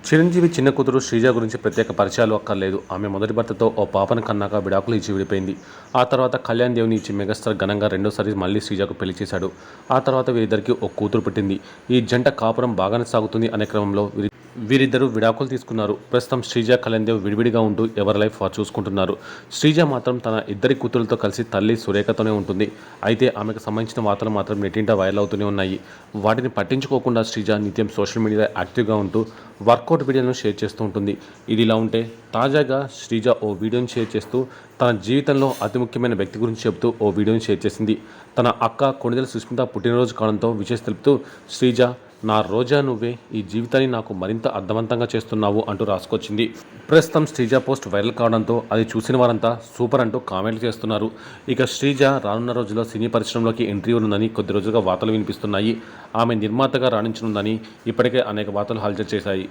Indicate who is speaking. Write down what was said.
Speaker 1: చిరంజీవి చిన్న కూతురు శ్రీజ గురించి ప్రత్యేక పరిచయాలు అక్కర్లేదు. ఆమె మొదటి భర్తతో ఓ పాపను కన్నాక విడాకులు ఇచ్చి విడిపోయింది. ఆ తర్వాత కళ్యాణ్ దేవుని ఇచ్చి మెగాస్టార్ ఘనంగా రెండోసారి మళ్లీ శ్రీజకు పెళ్లి చేశాడు. ఆ తర్వాత వీరిద్దరికీ ఓ కూతురు పుట్టింది. ఈ జంట కాపురం బాగానే సాగుతుంది అనే క్రమంలో వీరిద్దరూ విడాకులు తీసుకున్నారు. ప్రస్తుతం శ్రీజ, కళ్యాణ్ దేవ్ విడివిడిగా ఉంటూ ఎవరి లైఫ్ వారు చూసుకుంటున్నారు. శ్రీజ మాత్రం తన ఇద్దరి కూతురులతో కలిసి తల్లి సురేఖతోనే ఉంటుంది. అయితే ఆమెకు సంబంధించిన వార్తలు మాత్రం నెట్టింట వైరల్ అవుతూనే ఉన్నాయి. వాటిని పట్టించుకోకుండా శ్రీజ నిత్యం సోషల్ మీడియాలో యాక్టివ్గా ఉంటూ వర్కౌట్ వీడియోలను షేర్ చేస్తూ ఉంటుంది. ఇది ఇలా ఉంటే తాజాగా శ్రీజ ఓ వీడియోని షేర్ చేస్తూ తన జీవితంలో అతి ముఖ్యమైన వ్యక్తి గురించి చెబుతూ ఓ వీడియోని షేర్ చేసింది. తన అక్క కొణిదెల సుస్మిత పుట్టినరోజు కావడంతో విషెస్ తెలుపుతూ శ్రీజ, నా రోజా నువ్వే ఈ జీవితాన్ని నాకు మరింత అర్థవంతంగా చేస్తున్నావు అంటూ రాసుకొచ్చింది. ప్రస్తుతం శ్రీజ పోస్ట్ వైరల్ కావడంతో అది చూసిన వారంతా సూపర్ అంటూ కామెంట్లు చేస్తున్నారు. ఇక శ్రీజ రానున్న రోజుల్లో సినీ పరిశ్రమలోకి ఎంట్రీ ఉందని కొద్ది రోజులుగా వార్తలు వినిపిస్తున్నాయి. ఆమె నిర్మాతగా రాణించనుందని ఇప్పటికే అనేక వార్తలు హల్చల్ చేశాయి.